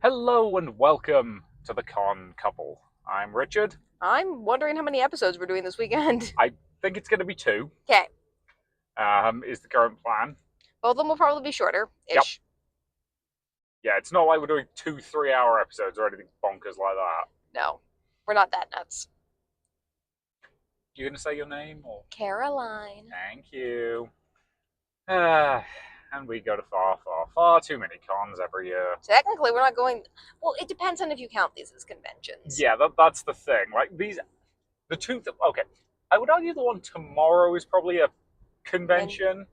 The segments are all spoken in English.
Hello and welcome to the Con Couple. I'm Richard. I'm wondering how many episodes we're doing this weekend. I think it's going to be two, Okay, is the current plan. both of them will probably be shorter Yep. ish. Yeah, it's not like we're doing two 3 hour episodes or anything bonkers like that. No, we're not that nuts. You going to say your name? Or Caroline. Thank you. Uh, and we go to far too many cons every year. Technically, we're not going. Well, it depends on if you count these as conventions. Yeah, that's the thing. Like, the two, okay. I would argue the one tomorrow is probably a convention.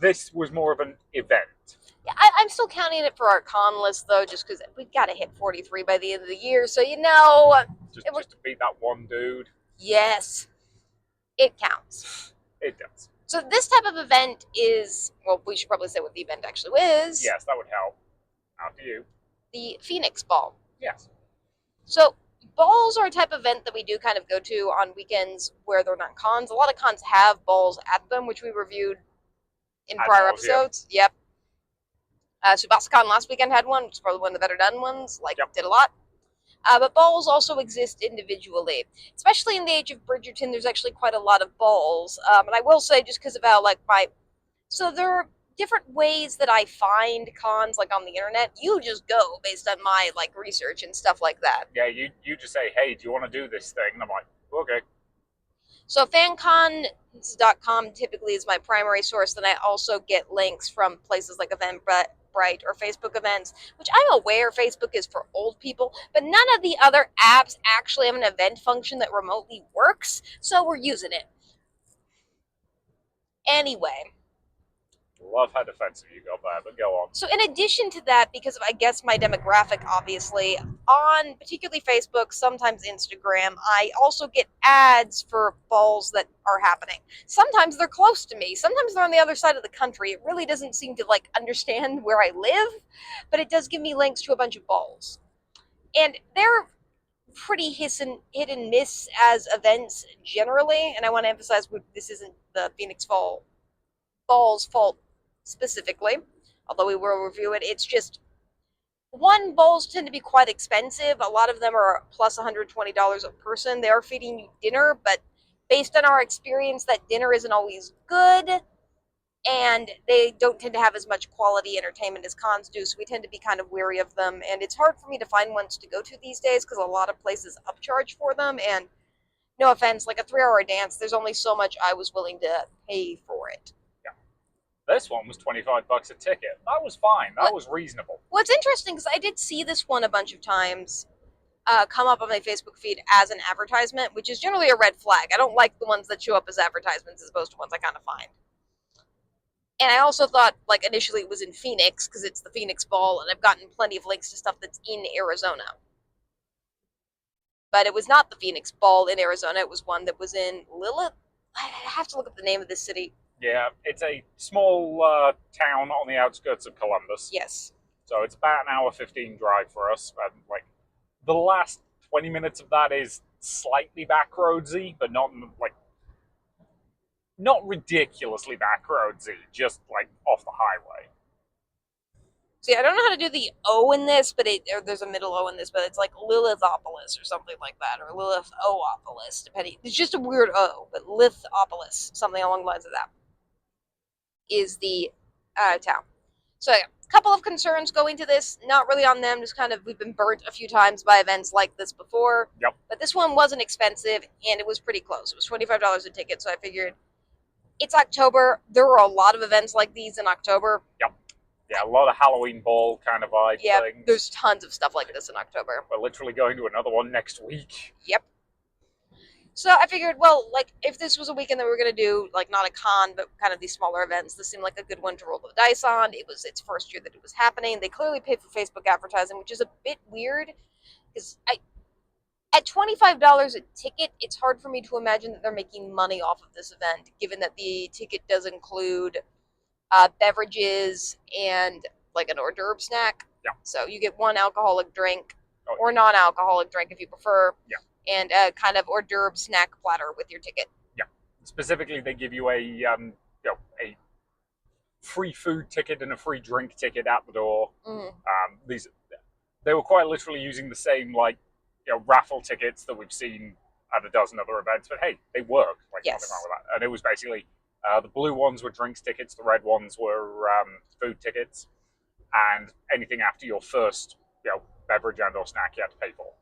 This was more of an event. Yeah, I'm still counting it for our con list though, just because we've got to hit 43 by the end of the year. So Just to beat that one dude. yes, it counts. It does. So this type of event is well, we should probably say what the event actually is. Yes, that would help. After you. The Phoenix Ball. Yes. So balls are a type of event that we do kind of go to on weekends where they're not cons. A lot of cons have balls at them, which we reviewed in prior episodes. Yep. SubasCon last weekend had one, which is probably one of the better done ones. Did a lot. But balls also exist individually, especially in the age of Bridgerton. There's actually quite a lot of balls, and I will say just because of how so there are different ways that I find cons on the internet. You just go based on my research and stuff like that. Yeah, you just say, hey, do you want to do this thing? And I'm like, okay. So fancons.com typically is my primary source. Then I also get links from places like Eventbrite or Facebook events, which I'm aware Facebook is for old people, but none of the other apps actually have an event function that remotely works, so we're using it. Anyway, Love how defensive you go there, but go on. so in addition to that, because of I guess my demographic, obviously, on particularly Facebook, sometimes Instagram, I also get ads for balls that are happening. Sometimes they're close to me. Sometimes they're on the other side of the country. It really doesn't seem to understand where I live, but it does give me links to a bunch of balls. And they're pretty hit and miss as events generally, and I want to emphasize this isn't the Phoenix Ball's fault specifically, although we will review it. It's just one, bowls tend to be quite expensive. A lot of them are plus $120 a person. They are feeding you dinner, but based on our experience, that dinner isn't always good, and they don't tend to have as much quality entertainment as cons do, so we tend to be kind of weary of them. And it's hard for me to find ones to go to these days because a lot of places upcharge for them, and no offense, like a 3 hour dance, there's only so much I was willing to pay for it. This one was $25 a ticket. That was fine. That was reasonable. What's interesting is I did see this one a bunch of times come up on my Facebook feed as an advertisement, which is generally a red flag. I don't like the ones that show up as advertisements as opposed to ones I kind of find. And I also thought, initially it was in Phoenix because it's the Phoenix Ball, and I've gotten plenty of links to stuff that's in Arizona. But it was not the Phoenix Ball in Arizona. It was one that was in Lilith. I have to look up the name of this city. Yeah, it's a small town on the outskirts of Columbus. Yes. So it's about an hour 15 drive for us. And the last 20 minutes of that is slightly backroadsy, but not ridiculously backroadsy, just off the highway. See, I don't know how to do the O in this, but there's a middle O in this, but it's like Lithopolis or something like that, or Lithopolis, depending. It's just a weird O, but Lithopolis, something along the lines of that, is the town. So yeah, a couple of concerns going to this, not really on them, just kind of we've been burnt a few times by events like this before. Yep. But this one wasn't expensive, and it was pretty close. It was $25 a ticket, so I figured it's October. There were a lot of events like these in October. Yep. Yeah, a lot of Halloween ball kind of vibe things. There's tons of stuff like this in October. We're literally going to another one next week. Yep. So I figured, well, if this was a weekend that we were going to do, not a con, but kind of these smaller events, this seemed like a good one to roll the dice on. It was its first year that it was happening. They clearly paid for Facebook advertising, which is a bit weird, because at $25 a ticket, it's hard for me to imagine that they're making money off of this event, given that the ticket does include beverages and an hors d'oeuvre snack. Yeah. So you get one alcoholic drink or non-alcoholic drink if you prefer. Yeah. And a kind of hors d'oeuvre snack platter with your ticket. Yeah. Specifically, they give you a free food ticket and a free drink ticket at the door. Mm-hmm. they were quite literally using the same raffle tickets that we've seen at a dozen other events. But hey, they worked. Like Yes. nothing wrong with that. And it was basically the blue ones were drinks tickets, the red ones were food tickets, and anything after your first beverage and or snack you had to pay for.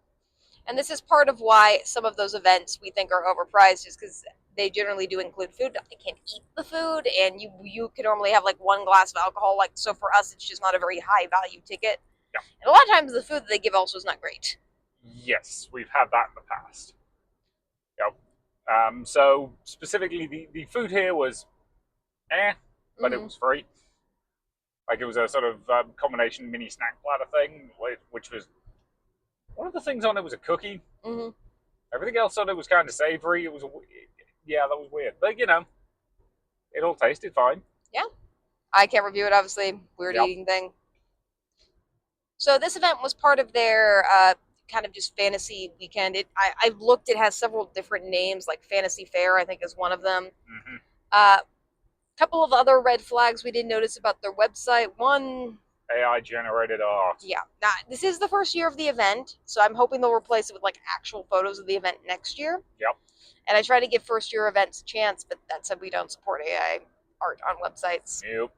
And this is part of why some of those events we think are overpriced, is because they generally do include food. I can't eat the food, and you can normally have like one glass of alcohol. Like, so for us, it's just not a very high value ticket. Yeah. And a lot of times the food that they give also is not great. Yes, we've had that in the past. Yep. So specifically, the food here was but it was free. Like, it was a sort of combination mini snack platter thing, which was one of the things on it was a cookie. Mm-hmm. Everything else on it was kind of savory. It was that was weird, but it all tasted fine. Yeah, I can't review it, obviously. Weird Yep. eating thing. So this event was part of their kind of just fantasy weekend. I've looked. It has several different names, like Fantasy Fair, I think, is one of them. Mm-hmm. Couple of other red flags we did notice about their website. One, AI generated art. yeah. Now, this is the first year of the event, so I'm hoping they'll replace it with like actual photos of the event next year. Yep. And I try to give first year events a chance, but that said, we don't support AI art on websites. Nope.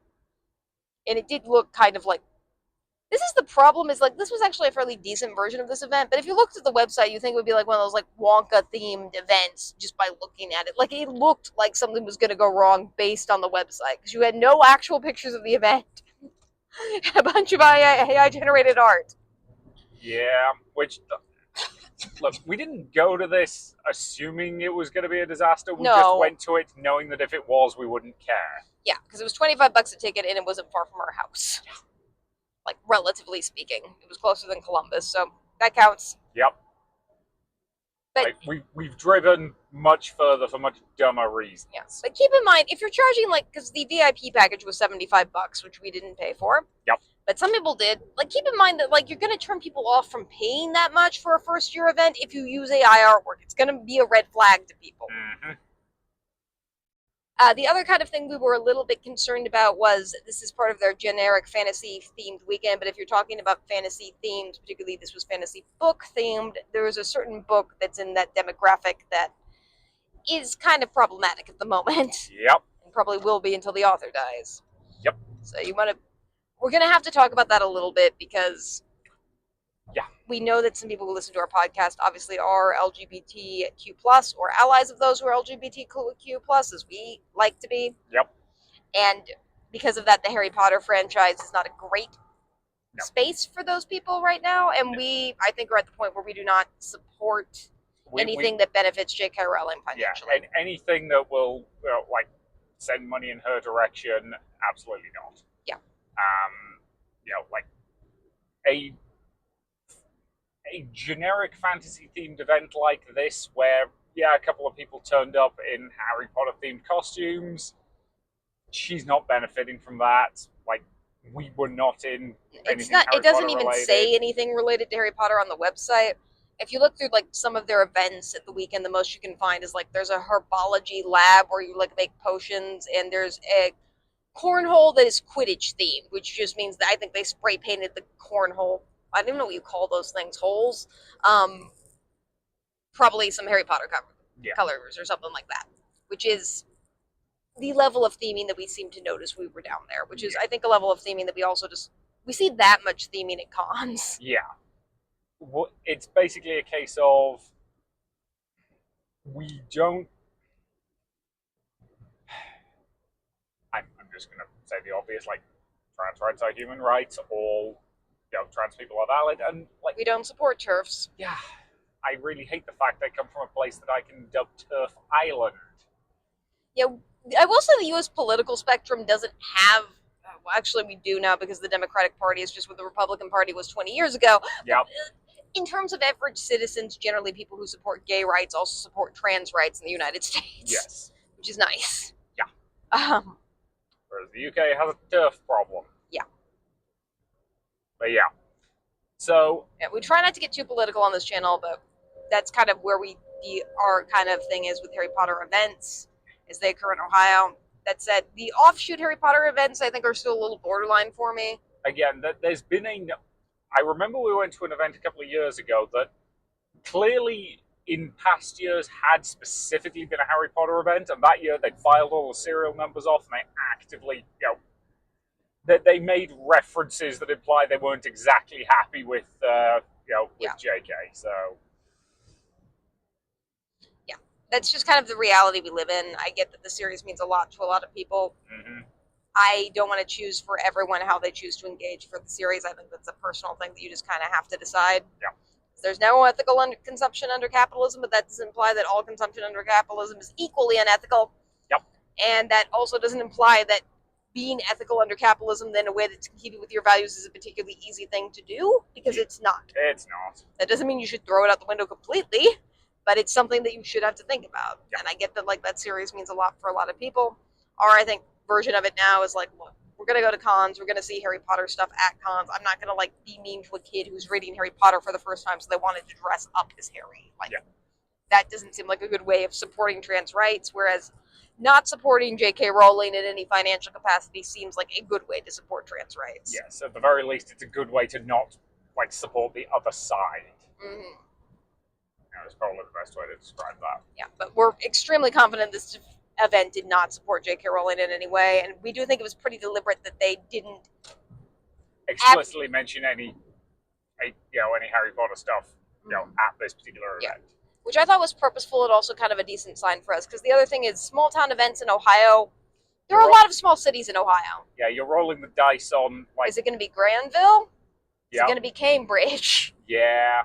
And it did look kind of like, this is the problem, is like, this was actually a fairly decent version of this event, but if you looked at the website, you think it would be like one of those like Wonka themed events just by looking at it. Like, it looked like something was going to go wrong based on the website, because you had no actual pictures of the event. A bunch of AI generated art. Yeah, which look, we didn't go to this assuming it was going to be a disaster. We just went to it knowing that if it was, we wouldn't care. Yeah, because it was $25 a ticket, and it wasn't far from our house. Yeah. Like, relatively speaking, it was closer than Columbus, so that counts. Yep. But we've driven much further for much dumber reasons. Yes, but keep in mind, if you're charging, like, because the VIP package was $75, which we didn't pay for. Yep. But some people did. Like, keep in mind that, like, you're going to turn people off from paying that much for a first year event if you use AI artwork. It's going to be a red flag to people. Mm-hmm. The other kind of thing we were a little bit concerned about was, this is part of their generic fantasy themed weekend, but if you're talking about fantasy themed, particularly this was fantasy book themed, there is a certain book that's in that demographic that is kind of problematic at the moment. Yep. And probably will be until the author dies. Yep. So we're going to have to talk about that a little bit, because we know that some people who listen to our podcast obviously are LGBTQ+ or allies of those who are LGBTQ+, as we like to be. Yep. And because of that, the Harry Potter franchise is not a great space for those people right now. And I think we're at the point where we do not support anything that benefits J.K. Rowling financially. Yeah, and anything that will send money in her direction, absolutely not. Yeah. Like a generic fantasy themed event like this, where a couple of people turned up in Harry Potter themed costumes, she's not benefiting from that. Like, we were not in anything Harry It doesn't Potter even related. say anything related to Harry Potter on the website. If you look through like some of their events at the weekend, the most you can find is like there's a herbology lab where you like make potions, and there's a cornhole that is Quidditch themed, which just means that I think they spray painted the cornhole. I don't even know what you call those things, holes. Probably some Harry Potter colors or something like that, which is the level of theming that we seem to notice we were down there, which is, I think, a level of theming that we see that much theming at cons. Yeah. It's basically a case of we don't. I'm just going to say the obvious, like, trans rights are human rights, all trans people are valid, and we don't support TERFs. Yeah, I really hate the fact they come from a place that I can dub TERF Island. Yeah, I will say the U.S. political spectrum doesn't have. Well, actually, we do now, because the Democratic Party is just what the Republican Party was 20 years ago. Yep. In terms of average citizens, generally people who support gay rights also support trans rights in the United States. Yes. Which is nice. Yeah. Whereas the UK has a TERF problem. Yeah. But yeah. So. Yeah, we try not to get too political on this channel, but that's kind of where our kind of thing is with Harry Potter events, as they occur in Ohio. That said, the offshoot Harry Potter events, I think, are still a little borderline for me. Again, there's been I remember we went to an event a couple of years ago that clearly in past years had specifically been a Harry Potter event, and that year they'd filed all the serial numbers off and they actively, they made references that imply they weren't exactly happy with, with JK. So yeah, that's just kind of the reality we live in. I get that the series means a lot to a lot of people. mm-hmm. I don't want to choose for everyone how they choose to engage for the series. I think that's a personal thing that you just kind of have to decide. Yeah. There's no ethical consumption under capitalism, but that doesn't imply that all consumption under capitalism is equally unethical. Yep. And that also doesn't imply that being ethical under capitalism in a way that's keeping with your values is a particularly easy thing to do, because it's not. It's not. That doesn't mean you should throw it out the window completely, but it's something that you should have to think about. Yep. And I get that that series means a lot for a lot of people. Or I think version of it now is look, we're going to go to cons. We're going to see Harry Potter stuff at cons. I'm not going to be mean to a kid who's reading Harry Potter for the first time, so they wanted to dress up as Harry. That doesn't seem like a good way of supporting trans rights, whereas not supporting J.K. Rowling in any financial capacity seems like a good way to support trans rights. Yes, at the very least, it's a good way to not support the other side. Mm-hmm. That's probably the best way to describe that. Yeah, but we're extremely confident this event did not support J.K. Rowling in any way, and we do think it was pretty deliberate that they didn't explicitly mention any Harry Potter stuff, at this particular event. Which I thought was purposeful and also kind of a decent sign for us, because the other thing is small town events in Ohio. There are a lot of small cities in Ohio. Yeah, you're rolling the dice on is it going to be Granville? Is it going to be Cambridge? Yeah.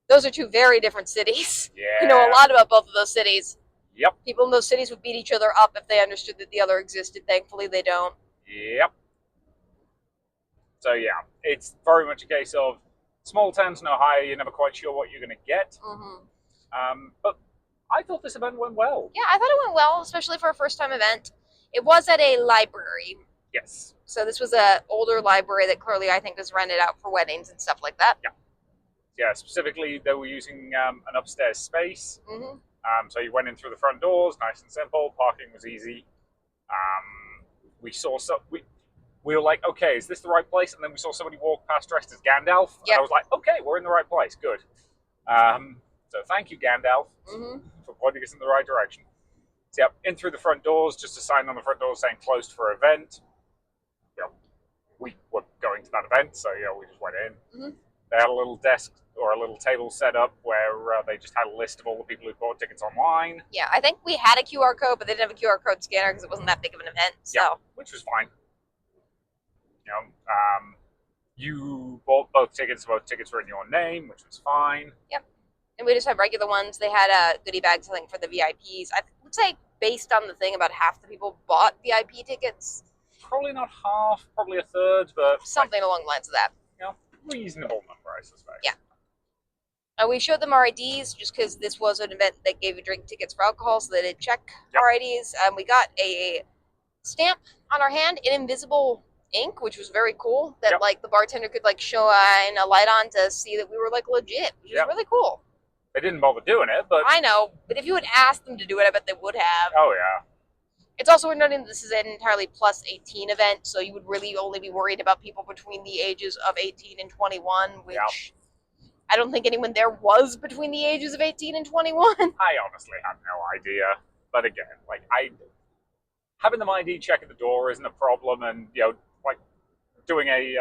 Those are two very different cities. Yeah. I know a lot about both of those cities. Yep. People in those cities would beat each other up if they understood that the other existed. Thankfully, they don't. Yep. So, yeah, it's very much a case of small towns in Ohio, you're never quite sure what you're going to get. Mm-hmm. But I thought this event went well. Yeah, I thought it went well, especially for a first-time event. It was at a library. Yes. So this was an older library that clearly I think was rented out for weddings and stuff like that. Yeah. Yeah, specifically they were using an upstairs space. Mm-hmm. So you went in through the front doors, nice and simple. Parking was easy. We saw we were like, okay, is this the right place? And then we saw somebody walk past dressed as Gandalf. Yep. And I was like, okay, we're in the right place. Good. So thank you, Gandalf, for pointing us in the right direction. So, yeah, in through the front doors, just a sign on the front door saying closed for event. Yeah, we were going to that event, so we just went in. Mm-hmm. They had a little desk or a little table set up where they just had a list of all the people who bought tickets online. Yeah, I think we had a QR code, but they didn't have a QR code scanner because it wasn't that big of an event. So. Yeah, which was fine. You bought both tickets were in your name, which was fine. Yep. And we just had regular ones. They had goodie bags, I think, for the VIPs. I would say, based on the thing, about half the people bought VIP tickets. Probably not half, probably a third, but something along the lines of that. Reasonable number, I suspect. Yeah. We showed them our IDs just because this was an event that gave you drink tickets for alcohol, so they did check our IDs. We got a stamp on our hand in invisible ink, which was very cool. That the bartender could shine a light on to see that we were legit, which is really cool. They didn't bother doing it, but I know. But if you had asked them to do it, I bet they would have. Oh yeah. It's also worth noting that this is an entirely plus 18 event, so you would really only be worried about people between the ages of 18 and 21, which I don't think anyone there was between the ages of 18 and 21. I honestly have no idea. But again, having them ID check at the door isn't a problem, and doing a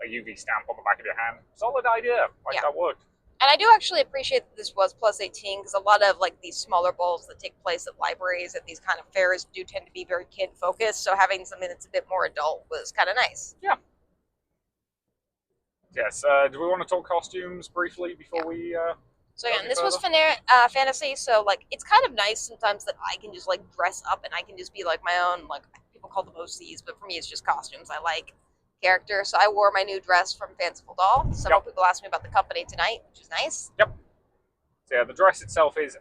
UV stamp on the back of your hand, solid idea. That worked. And I do actually appreciate that this was plus 18, because a lot of these smaller balls that take place at libraries at these kind of fairs do tend to be very kid focused. So having something that's a bit more adult was kind of nice. Yeah. Yes. Do we want to talk costumes briefly before we? So again, this was fantasy. So it's kind of nice sometimes that I can just dress up and I can just be my own people call them OCs, but for me it's just costumes. I like character. So I wore my new dress from Fanciful Doll. Several people asked me about the company tonight, which is nice. Yep. So yeah, the dress itself is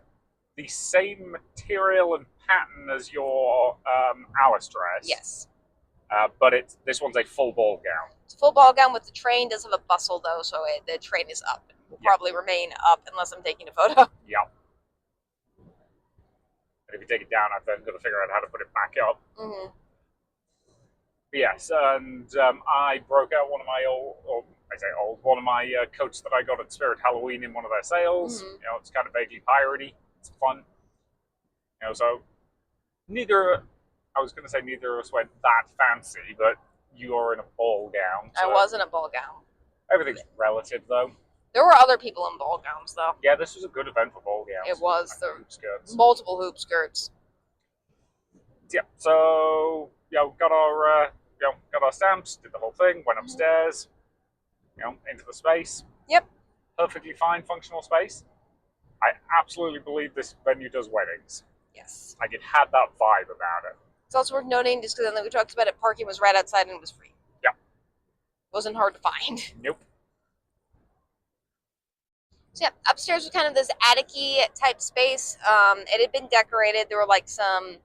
the same material and pattern as your Alice dress. Yes. But this one's a full ball gown. It's a full ball gown with the train. Does have a bustle though, so the train is up. It will probably remain up unless I'm taking a photo. Yeah. And if you take it down, I've then got to figure out how to put it back up. Mm-hmm. Yes, and I broke out one of my I say old, one of my coats that I got at Spirit Halloween in one of their sales. Mm-hmm. It's kind of vaguely piratey. It's fun. So neither, I was going to say neither of us went that fancy, but you are in a ball gown. I was in a ball gown. Everything's relative, though. There were other people in ball gowns, though. Yeah, this was a good event for ball gowns. It was. There hoop skirts. Multiple hoop skirts. Yeah, so got our stamps, did the whole thing, went upstairs, into the space. Yep. Perfectly fine, functional space. I absolutely believe this venue does weddings. Yes. Like, it had that vibe about it. It's also worth noting, just because we talked about it, parking was right outside and it was free. Yeah. It wasn't hard to find. Nope. So yeah, upstairs was kind of this attic-y type space. It had been decorated. There were like some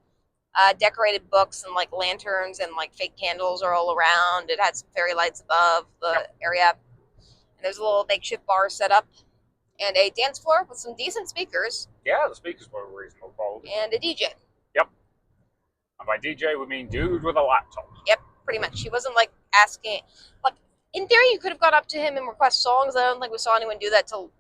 decorated books and like lanterns and like fake candles are all around. It had some fairy lights above the area. And there's a little makeshift bar set up and a dance floor with some decent speakers. Yeah, the speakers were reasonable quality. And a DJ. Yep. And by DJ, we mean dude with a laptop. Yep, pretty much. He wasn't like asking, like, in theory, you could have gone up to him and request songs. I don't think we saw anyone do that till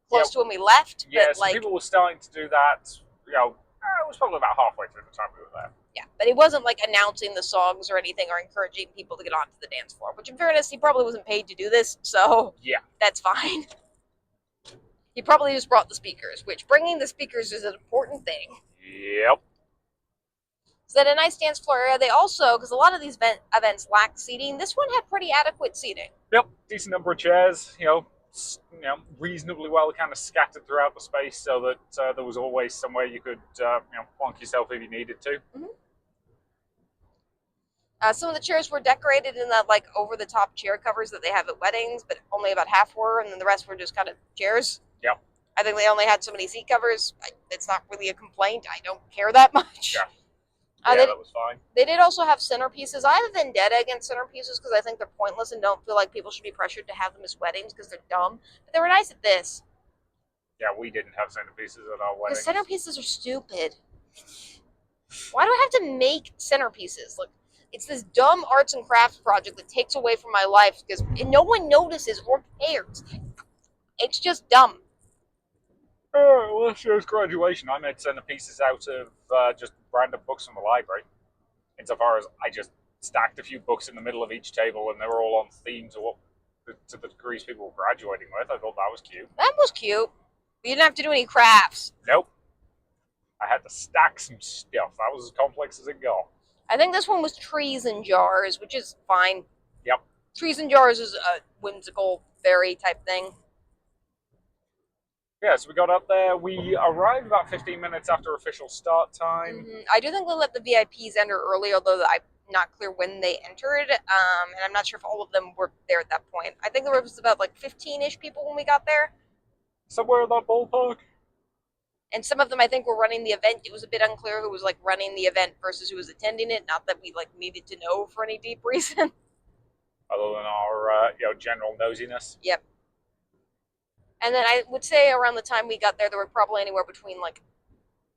close to when we left. Yeah, but, some people were starting to do that. It was probably about halfway through the time we were there. Yeah, but he wasn't like announcing the songs or anything or encouraging people to get onto the dance floor, which in fairness, he probably wasn't paid to do this, so yeah, that's fine. He probably just brought the speakers, which bringing the speakers is an important thing. Yep. So then a nice dance floor area. They also, because a lot of these events lack seating, this one had pretty adequate seating. Yep, decent number of chairs, reasonably well kind of scattered throughout the space so that there was always somewhere you could plonk yourself if you needed to. Mm-hmm. Some of the chairs were decorated in that like over-the-top chair covers that they have at weddings, but only about half were, and then the rest were just kind of chairs. Yep. I think they only had so many seat covers. It's not really a complaint. I don't care that much. Yeah. That was fine. They did also have centerpieces. I have a vendetta against centerpieces because I think they're pointless and don't feel like people should be pressured to have them as weddings because they're dumb. But they were nice at this. Yeah, we didn't have centerpieces at our weddings. The centerpieces are stupid. Why do I have to make centerpieces? Like, it's this dumb arts and crafts project that takes away from my life because no one notices or cares. It's just dumb. Well, this year's graduation, I made centerpieces out of just random books from the library. Insofar as I just stacked a few books in the middle of each table, and they were all on theme to the degrees people were graduating with. I thought that was cute. That was cute. But you didn't have to do any crafts. Nope. I had to stack some stuff. That was as complex as it got. I think this one was trees in jars, which is fine. Yep. Trees in jars is a whimsical fairy type thing. Yeah, so we got up there. We arrived about 15 minutes after official start time. Mm-hmm. I do think they let the VIPs enter early, although I'm not clear when they entered. And I'm not sure if all of them were there at that point. I think there was about like 15-ish people when we got there. Somewhere in that ballpark. And some of them, I think, were running the event. It was a bit unclear who was like running the event versus who was attending it. Not that we like needed to know for any deep reason. Other than our general nosiness. Yep. And then I would say around the time we got there, there were probably anywhere between like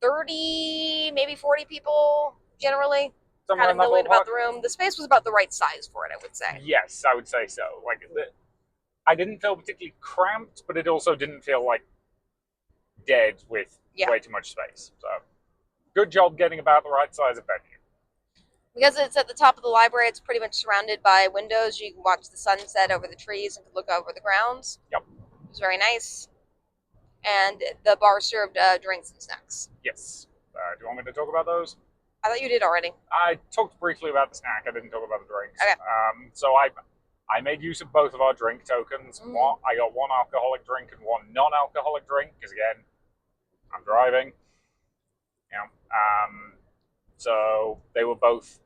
30, maybe 40 people generally. Somewhere kind of milling about the room. The space was about the right size for it, I would say. Yes, I would say so. I didn't feel particularly cramped, but it also didn't feel like dead with way too much space. So, good job getting about the right size of venue. Because it's at the top of the library, it's pretty much surrounded by windows. You can watch the sunset over the trees and could look over the grounds. Yep. It was very nice. And the bar served drinks and snacks. Yes. Do you want me to talk about those? I thought you did already. I talked briefly about the snack. I didn't talk about the drinks. Okay. So I made use of both of our drink tokens. Mm-hmm. I got one alcoholic drink and one non-alcoholic drink, because again, I'm driving. So they were both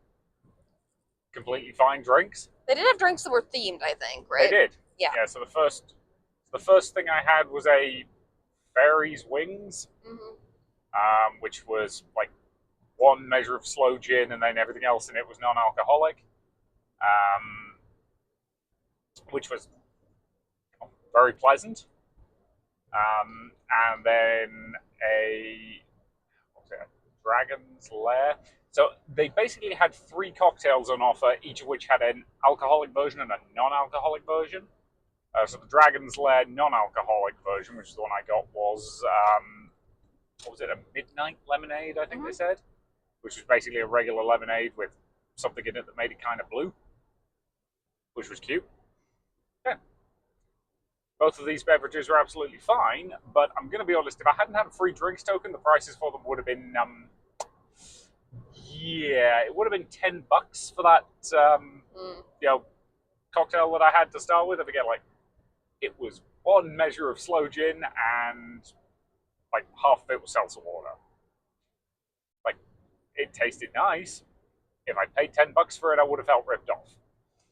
completely fine drinks. They did have drinks that were themed, I think, right? They did. Yeah. Yeah, so the first thing I had was a Fairy's Wings, which was like one measure of slow gin, and then everything else in it was non-alcoholic, which was very pleasant. And then a Dragon's Lair. So they basically had 3 cocktails on offer, each of which had an alcoholic version and a non-alcoholic version. So the Dragon's Lair non-alcoholic version, which is the one I got, was what was it? A midnight lemonade, I think they said, which was basically a regular lemonade with something in it that made it kind of blue, which was cute. Yeah. Both of these beverages are absolutely fine, but I'm going to be honest, if I hadn't had a free drinks token, the prices for them would have been, yeah, it would have been $10 for that, you know, cocktail that I had to start with. I forget, like, it was one measure of slow gin and like half of it was seltzer water. Like, it tasted nice. If I paid $10 for it, I would have felt ripped off.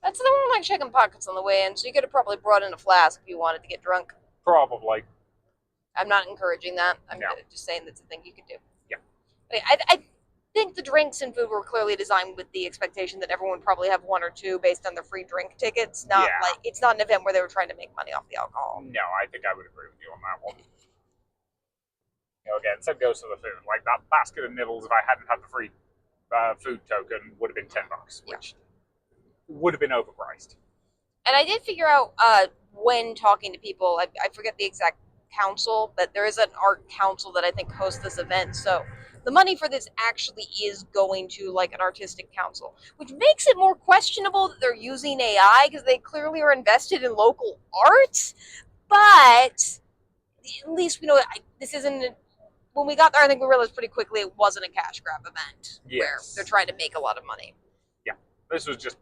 That's the one like checking pockets on the way in, so you could have probably brought in a flask if you wanted to get drunk. Probably. I'm not encouraging that. I'm No. just saying that's a thing you could do. Yeah. I think the drinks and food were clearly designed with the expectation that everyone would probably have one or two based on their free drink tickets. Not Yeah. like it's not an event where they were trying to make money off the alcohol. No, I think I would agree with you on that one. You know, again, same goes to the food. Like that basket of nibbles, if I hadn't had the free food token, would have been $10, which would have been overpriced. And I did figure out when talking to people, I forget the exact council, but there is an art council that I think hosts this event. So the money for this actually is going to like an artistic council, which makes it more questionable that they're using AI because they clearly are invested in local art. But at least we know this isn't. When we got there, I think we realized pretty quickly it wasn't a cash grab event where they're trying to make a lot of money. Yeah, this was just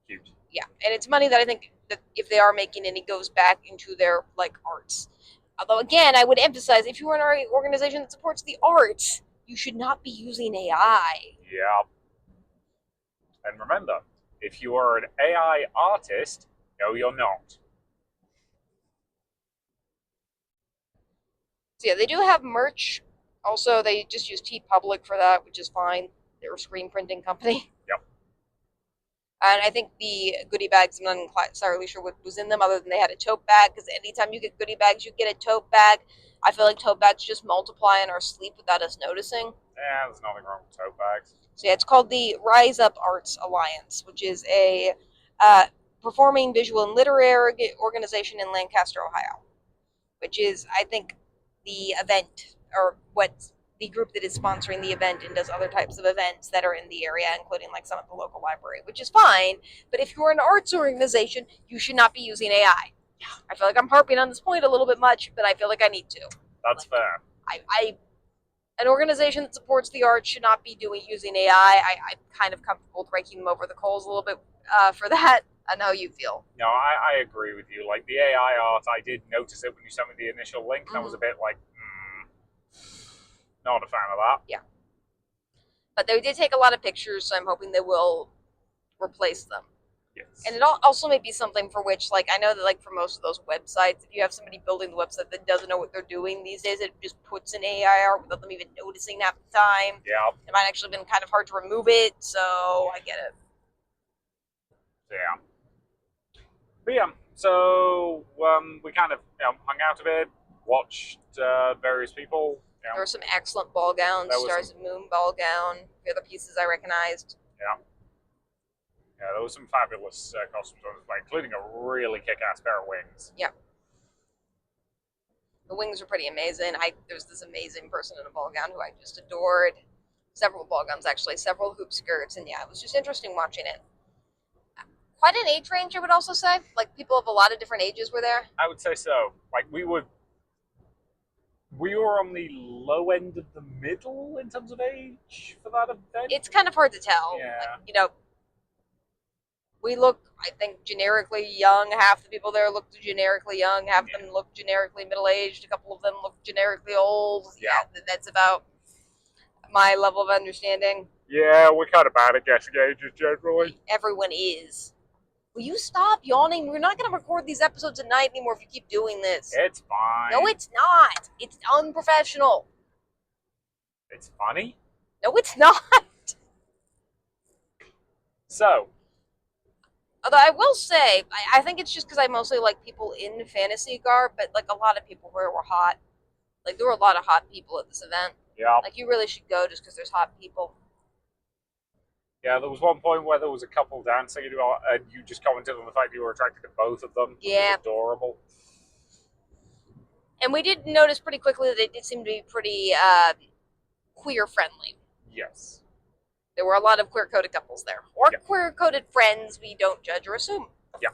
cute. Yeah, and it's money that I think that if they are making any goes back into their like arts. Although again, I would emphasize if you are an organization that supports the arts, you should not be using AI. Yeah. And remember, if you are an AI artist, no, you're not. So yeah, they do have merch. Also, they just use TeePublic for that, which is fine. They're a screen printing company. Yep. And I think the goodie bags, I'm not entirely sure what was in them other than they had a tote bag, because anytime you get goodie bags, you get a tote bag. I feel like tote bags just multiply in our sleep without us noticing. Yeah, there's nothing wrong with tote bags. So yeah, it's called the Rise Up Arts Alliance, which is a performing visual and literary organization in Lancaster, Ohio, which is, I think, the event, or what the group that is sponsoring the event and does other types of events that are in the area, including like some at the local library, which is fine. But if you're an arts organization, you should not be using AI. I feel like I'm harping on this point a little bit much, but I feel like I need to. That's fair. An organization that supports the arts should not be using AI. I'm kind of comfortable breaking them over the coals a little bit for that. I know how you feel. No, I agree with you. Like the AI art, I did notice it when you sent me the initial link, and I was a bit like, not a fan of that. Yeah. But they did take a lot of pictures, so I'm hoping they will replace them. Yes. And it also may be something for which, like, I know that, like, for most of those websites, if you have somebody building the website that doesn't know what they're doing these days, it just puts an AI art without them even noticing half the time. Yeah. It might actually have been kind of hard to remove it, so I get it. Yeah. But yeah, so we kind of hung out a bit, watched various people. There were some excellent ball gowns, Stars of Moon ball gown, the other pieces I recognized. Yeah. Yeah, there was some fabulous costumes on display, including a really kick-ass pair of wings. Yeah. The wings were pretty amazing. There was this amazing person in a ball gown who I just adored. Several ball gowns, actually, several hoop skirts, and yeah, it was just interesting watching it. Quite an age range, I would also say. Like, people of a lot of different ages were there. I would say so. Like, we were on the low end of the middle in terms of age for that event. It's kind of hard to tell. Yeah. Like, we look, I think, generically young. Half the people there looked generically young. Half of them looked generically middle-aged. A couple of them looked generically old. Yeah. That's about my level of understanding. Yeah, we're kind of bad at guessing ages generally. Everyone is. Will you stop yawning? We're not going to record these episodes at night anymore if you keep doing this. It's fine. No, it's not. It's unprofessional. It's funny. No, it's not. So. Although I will say, I think it's just because I mostly like people in fantasy garb, but like a lot of people were hot. Like there were a lot of hot people at this event. Yeah. Like you really should go just because there's hot people. Yeah, there was one point where there was a couple dancing, and you just commented on the fact you were attracted to both of them, which Yeah. is adorable. And we did notice pretty quickly that they did seem to be pretty queer friendly. Yes. There were a lot of queer coded couples there, or Yeah. queer coded friends. We don't judge or assume. Yeah.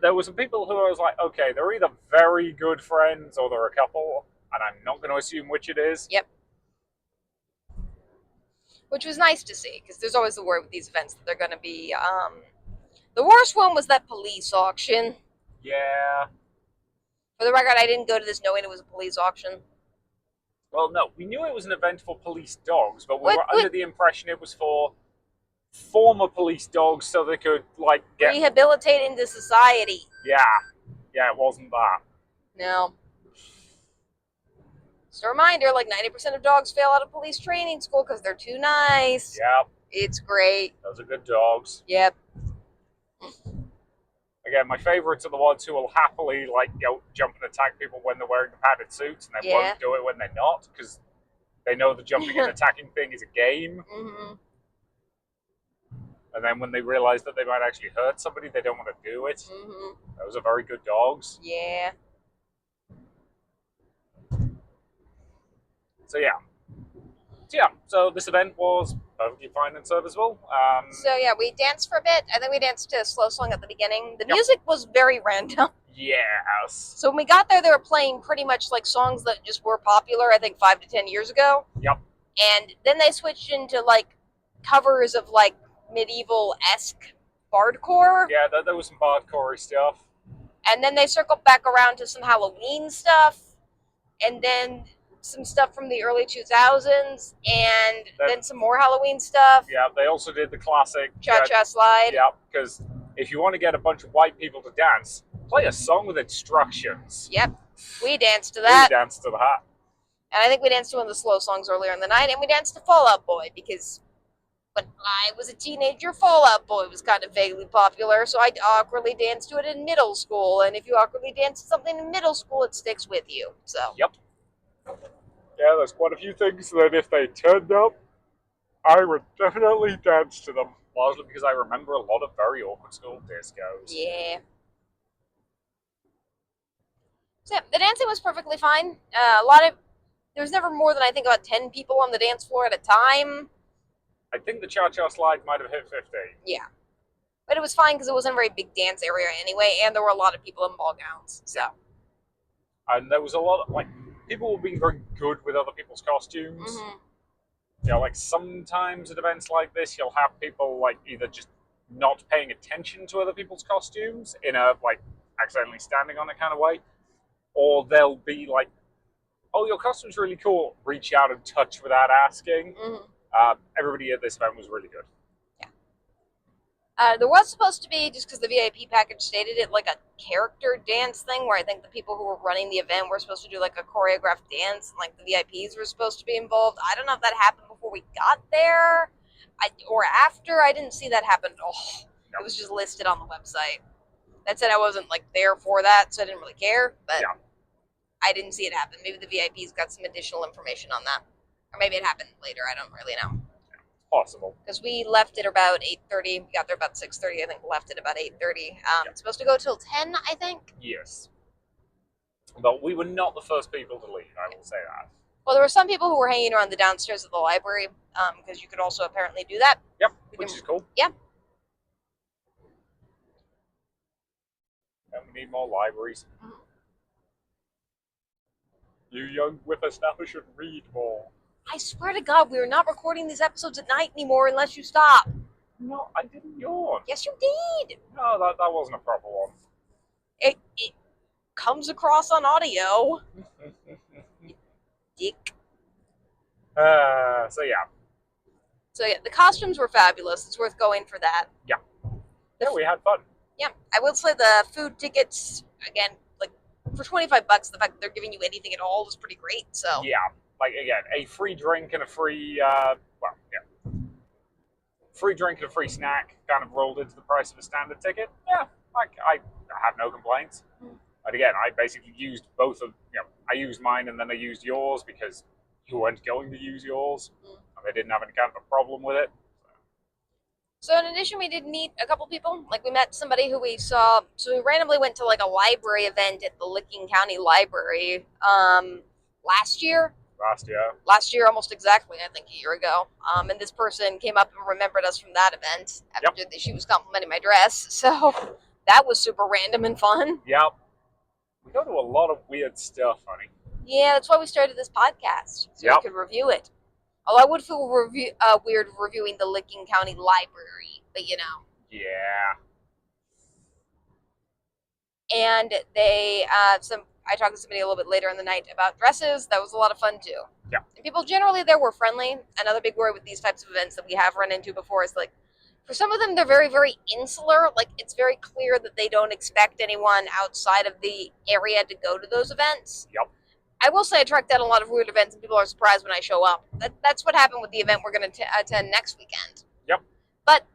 There were some people who I was like, okay, they're either very good friends or they're a couple, and I'm not going to assume which it is. Yep. Which was nice to see, because there's always the worry with these events that they're going to be. The worst one was that police auction. Yeah. For the record, I didn't go to this knowing it was a police auction. Well, no, we knew it was an event for police dogs, but we were under the impression it was for former police dogs so they could, like, get... rehabilitate into society. Yeah. Yeah, it wasn't that. No. Just a reminder, like 90% of dogs fail out of police training school because they're too nice. Yep. It's great. Those are good dogs. Yep. Again, my favorites are the ones who will happily, like, jump and attack people when they're wearing the padded suits, and they won't do it when they're not, because they know the jumping and attacking thing is a game. Mm-hmm. And then when they realize that they might actually hurt somebody, they don't want to do it. Mm-hmm. Those are very good dogs. Yeah. So this event was perfectly fine and serviceable. So yeah, we danced for a bit. I think we danced to a slow song at the beginning. The music was very random. Yes. So when we got there, they were playing pretty much like songs that just were popular, I think 5 to 10 years ago. Yep. And then they switched into like covers of like medieval-esque bardcore. Yeah, there was some bardcore stuff. And then they circled back around to some Halloween stuff. And then some stuff from the early 2000s, and then some more Halloween stuff. Yeah, they also did the classic Cha-Cha Slide. Yeah, because if you want to get a bunch of white people to dance, play a song with instructions. Yep, we danced to that. We danced to that. And I think we danced to one of the slow songs earlier in the night, and we danced to Fall Out Boy, because when I was a teenager, Fall Out Boy was kind of vaguely popular, so I awkwardly danced to it in middle school, and if you awkwardly dance to something in middle school, it sticks with you, so. Yep. Yeah, there's quite a few things that if they turned up, I would definitely dance to them. Largely because I remember a lot of very awkward school discos. Yeah. So yeah, the dancing was perfectly fine. There was never more than I think about 10 people on the dance floor at a time. I think the Cha-Cha Slide might have hit 50. Yeah. But it was fine because it wasn't a very big dance area anyway, and there were a lot of people in ball gowns, so. And there was a lot of, like, people were being very good with other people's costumes. Mm-hmm. You know, like, sometimes at events like this, you'll have people, like, either just not paying attention to other people's costumes in a, like, accidentally standing on it kind of way, or they'll be like, oh, your costume's really cool, reach out and touch without asking. Mm-hmm. Everybody at this event was really good. There was supposed to be, just because the VIP package stated it, like a character dance thing where I think the people who were running the event were supposed to do like a choreographed dance, and like the VIPs were supposed to be involved. I don't know if that happened before we got there or after. I didn't see that happen at all. No. It was just listed on the website. That said, I wasn't like there for that, so I didn't really care, but I didn't see it happen. Maybe the VIPs got some additional information on that. Or maybe it happened later. I don't really know. Possible. Because we left at about 8:30. We got there about 6:30. I think left at about 8:30. It's supposed to go till 10, I think. Yes. But we were not the first people to leave, I will say that. Well, there were some people who were hanging around the downstairs of the library, because you could also apparently do that. Yep, which is cool. Yeah. And we need more libraries. Mm-hmm. You young whippersnapper should read more. I swear to God, we are not recording these episodes at night anymore unless you stop. No, I didn't yawn. Yes, you did. No, that wasn't a proper one. It comes across on audio. Dick. So yeah, the costumes were fabulous. It's worth going for that. Yeah. Yeah, we had fun. Yeah, I will say the food tickets, again, like for $25, the fact that they're giving you anything at all was pretty great. So yeah. Like, again, a free drink and a free, free drink and a free snack kind of rolled into the price of a standard ticket. Yeah, I have no complaints. And again, I basically used both of, I used mine and then I used yours because you weren't going to use yours. And they didn't have any kind of a problem with it. So in addition, we did meet a couple people. Like we met somebody who we saw. So we randomly went to like a library event at the Licking County Library last year. Last year. Last year, almost exactly, I think a year ago. And this person came up and remembered us from that event after she was complimenting my dress. So that was super random and fun. Yep. We go to a lot of weird stuff, honey. Yeah, that's why we started this podcast, so we could review it. Although I would feel weird reviewing the Licking County Library, but you know. Yeah. And they, I talked to somebody a little bit later in the night about dresses. That was a lot of fun too. Yeah. And people generally there were friendly. Another big worry with these types of events that we have run into before is like, for some of them, they're very, very insular. Like, it's very clear that they don't expect anyone outside of the area to go to those events. Yep. I will say I tracked down a lot of weird events, and people are surprised when I show up. That's what happened with the event we're going to attend next weekend. Yep. But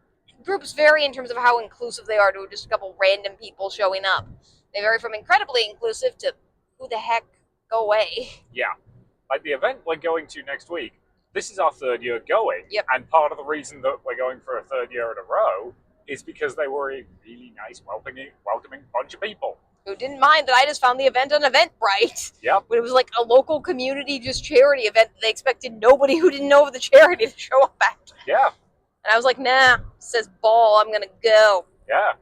groups vary in terms of how inclusive they are to just a couple random people showing up. They vary from incredibly inclusive to who the heck, go away. Yeah. Like the event we're going to next week, this is our third year going. Yep. And part of the reason that we're going for a third year in a row is because they were a really nice, welcoming bunch of people. Who didn't mind that I just found the event on Eventbrite. Yep. When it was like a local community just charity event that they expected nobody who didn't know of the charity to show up at. Yeah. And I was like, nah, it says ball, I'm going to go. Yeah.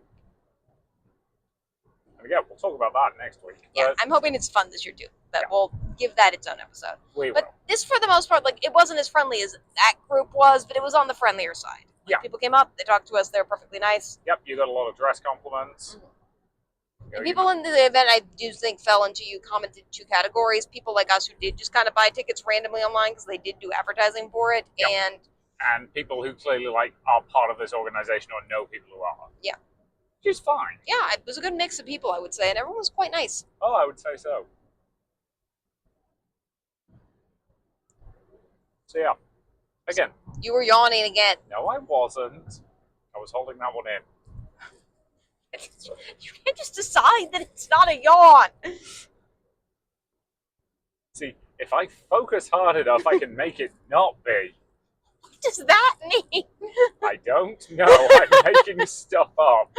And again, we'll talk about that next week. Yeah, I'm hoping it's fun this year too. But we'll give that its own episode. We but will. This, for the most part, like, it wasn't as friendly as that group was, but it was on the friendlier side. Like, yeah. People came up, they talked to us, they were perfectly nice. Yep, you got a lot of dress compliments. Mm-hmm. And people in the event, I do think, fell into, you commented, two categories. People like us who did just kind of buy tickets randomly online because they did do advertising for it. Yep. And people who clearly like are part of this organization or know people who are. Yeah. Which is fine. Yeah, it was a good mix of people, I would say, and everyone was quite nice. Oh, I would say so. So yeah, again. You were yawning again. No, I wasn't. I was holding that one in. You can't just decide that it's not a yawn. See, if I focus hard enough, I can make it not be. What does that mean? I don't know. I'm making stuff up.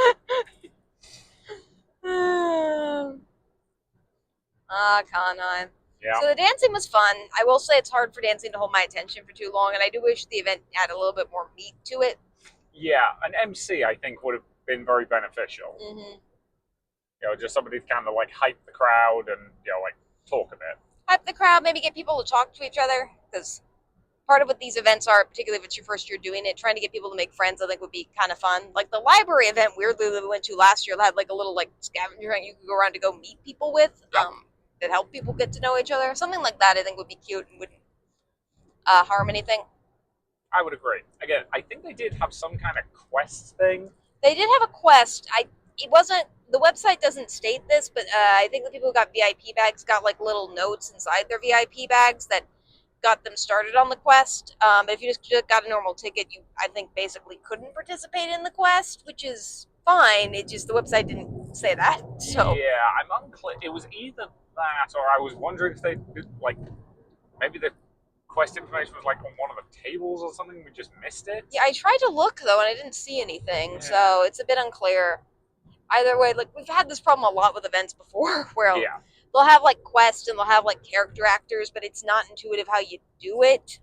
Kanan. Yeah. So the dancing was fun. I will say it's hard for dancing to hold my attention for too long, and I do wish the event had a little bit more meat to it. Yeah, an MC I think would have been very beneficial. Mm-hmm. You know, just somebody to kind of like hype the crowd and like talk a bit. Hype the crowd, maybe get people to talk to each other, because part of what these events are, particularly if it's your first year doing it, trying to get people to make friends, I think would be kind of fun. Like the library event, weirdly, that we went to last year, had like a little like scavenger hunt you could go around to go meet people with. Yep. That help people get to know each other. Something like that I think would be cute and wouldn't harm anything. I would agree. Again, I think they did have some kind of quest thing. They did have a quest. It wasn't, the website doesn't state this, but I think the people who got VIP bags got like little notes inside their VIP bags that got them started on the quest. But if you just got a normal ticket, you, I think, basically couldn't participate in the quest, which is fine. It just, the website didn't say that. So yeah, I'm unclear. It was either that, or I was wondering if they did, like, maybe the quest information was like on one of the tables or something. We just missed it. Yeah, I tried to look though, and I didn't see anything. Yeah. So it's a bit unclear. Either way, like we've had this problem a lot with events before, where they'll have like quests and they'll have like character actors, but it's not intuitive how you do it.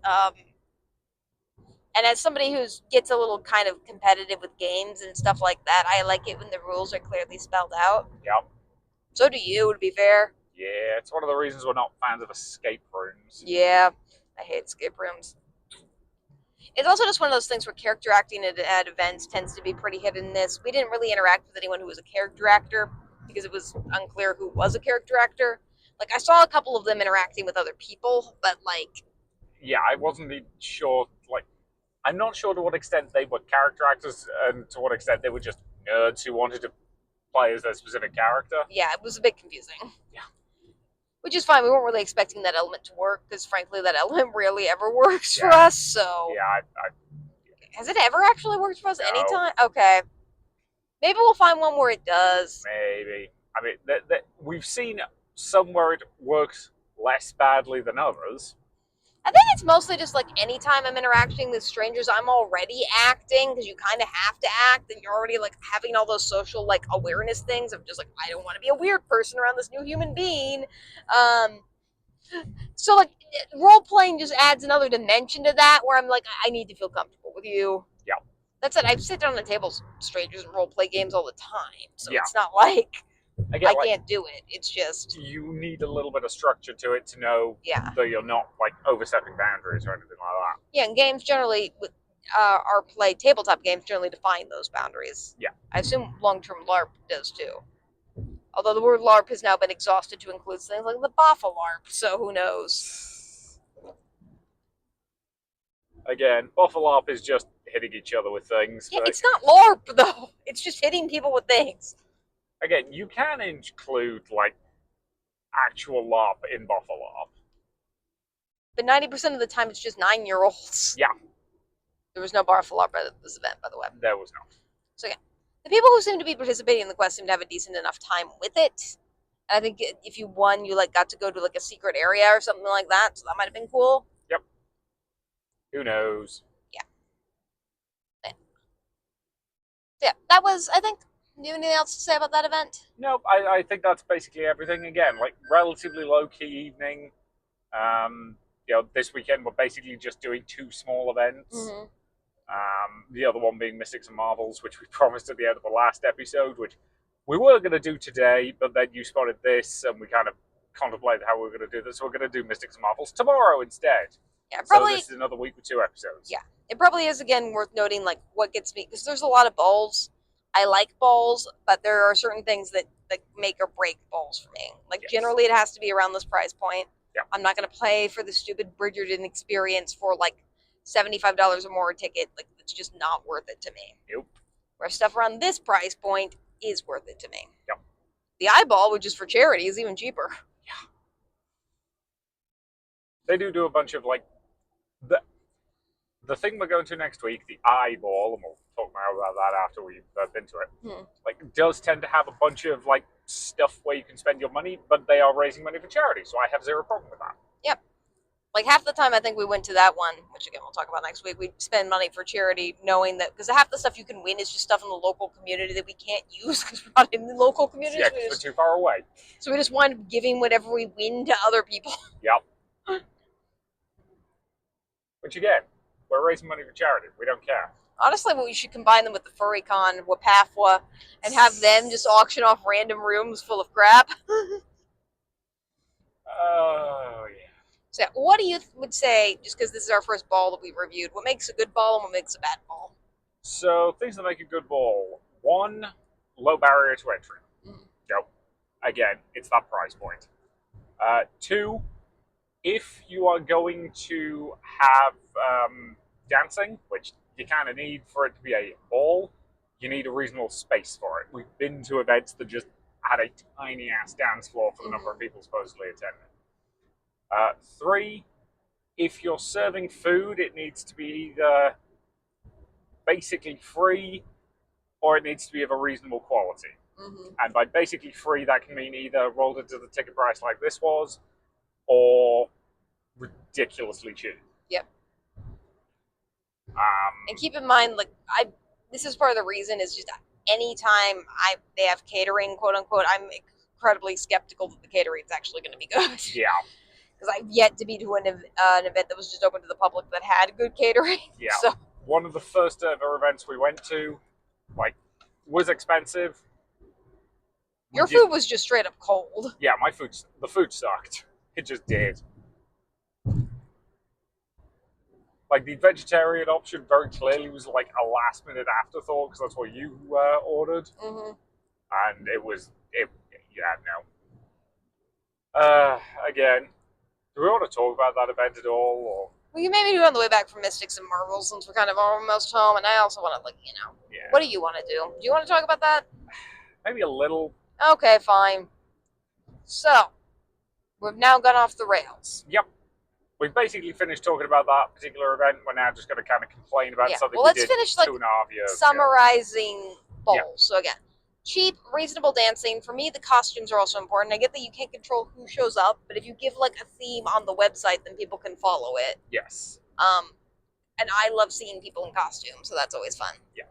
And as somebody who gets a little kind of competitive with games and stuff like that, I like it when the rules are clearly spelled out. Yep. So do you, to be fair. Yeah, it's one of the reasons we're not fans of escape rooms. Yeah, I hate escape rooms. It's also just one of those things where character acting at events tends to be pretty hit and miss. We didn't really interact with anyone who was a character actor because it was unclear who was a character actor. Like, I saw a couple of them interacting with other people, but, like... Yeah, I wasn't sure, like... I'm not sure to what extent they were character actors and to what extent they were just nerds who wanted to play as their specific character. Yeah, it was a bit confusing. Yeah. Which is fine. We weren't really expecting that element to work because, frankly, that element rarely ever works for us. So yeah, has it ever actually worked for us? No. Anytime? Okay, maybe we'll find one where it does. Maybe. I mean, we've seen some where it works less badly than others. I think it's mostly just like anytime I'm interacting with strangers, I'm already acting because you kind of have to act, and you're already like having all those social like awareness things of just like I don't want to be a weird person around this new human being. Um, so like role playing just adds another dimension to that where I'm like I need to feel comfortable with you. Yeah. That's it. I sit down at tables, strangers, and role play games all the time, so Yeah. it's not like Again, I like, can't do it. It's just you need a little bit of structure to it to know yeah. that you're not like overstepping boundaries or anything like that. Yeah, and games generally are played. Tabletop games generally define those boundaries. Yeah. I assume long-term LARP does too. Although the word LARP has now been exhausted to include things like the BAFA LARP, so who knows? Again, Buffalo Up is just hitting each other with things. Yeah, But it's not LARP though. It's just hitting people with things. again, you can include like actual LARP in Buffalo Up. But 90% of the time, it's just 9-year-olds. Yeah. There was no BAFA LARP at this event, by the way. There was not. So yeah, the people who seem to be participating in the quest seem to have a decent enough time with it. And I think if you won, you like got to go to like a secret area or something like that. So that might have been cool. Yep. Who knows? Yeah, that was, I think, do you have anything else to say about that event? Nope. I think that's basically everything. Again, like relatively low key evening. This weekend we're basically just doing 2 small events. Mm-hmm. The other one being Mystics and Marvels, which we promised at the end of the last episode, which we were going to do today, but then you spotted this, and we kind of contemplated how we were going to do this. So we're going to do Mystics and Marvels tomorrow instead. Yeah, probably. So this is another week with 2 episodes. Yeah, it probably is again worth noting like what gets me because there's a lot of balls. I like balls, but there are certain things that make or break balls for me. Like Yes. generally, it has to be around this price point. Yeah. I'm not going to play for the stupid Bridgerton experience for like $75 or more a ticket. Like it's just not worth it to me. Nope. Where stuff around this price point is worth it to me. Yep. The eyeball, which is for charity, is even cheaper. Yeah. They do a bunch of like the thing we're going to next week, the eyeball, and we'll talk more about that after we've been to it. Like, does tend to have a bunch of like stuff where you can spend your money, but they are raising money for charity, so I have zero problem with that. Yep. Like half the time, I think we went to that one, which again we'll talk about next week. We spend money for charity, knowing that because half the stuff you can win is just stuff in the local community that we can't use because we're not in the local community. Yeah, because we're too far away. So we just wind up giving whatever we win to other people. Yep. Which again, we're raising money for charity. We don't care. Honestly, we should combine them with the FurryCon, Wapafwa, and have them just auction off random rooms full of crap. Oh, yeah. So, what do you would say, just because this is our first ball that we've reviewed, what makes a good ball and what makes a bad ball? So, things that make a good ball. 1, low barrier to entry. Yep. Again, it's that price point. 2, if you are going to have dancing, which you kind of need for it to be a ball, you need a reasonable space for it. We've been to events that just had a tiny ass dance floor for the number of people supposedly attending. 3, if you're serving food, it needs to be either basically free or it needs to be of a reasonable quality. Mm-hmm. And by basically free, that can mean either rolled into the ticket price like this was, or ridiculously cheap. Yep. And keep in mind, like this is part of the reason is just anytime they have catering, quote unquote, I'm incredibly skeptical that the catering is actually going to be good. Yeah. Because I've yet to be to an event that was just open to the public that had good catering. Yeah. So one of the first ever events we went to, like, was expensive. Your food was just straight up cold. Yeah, the food sucked. It just did. Like, the vegetarian option very clearly was like a last minute afterthought because that's what you ordered. Mm-hmm. And no. Again, do we want to talk about that event at all? Or? Well, you maybe do it on the way back from Mystics and Marvels since we're kind of almost home, and I also want to, Yeah. What do you want to do? Do you want to talk about that? Maybe a little. Okay, fine. So, we've now gone off the rails. Yep. We've basically finished talking about that particular event. We're now just going to kind of complain about something well, we let's did finish, 2.5 years summarizing balls. Yeah. So again, cheap, reasonable dancing. For me, the costumes are also important. I get that you can't control who shows up, but if you give like a theme on the website, then people can follow it. Yes. And I love seeing people in costume, so that's always fun. Yeah.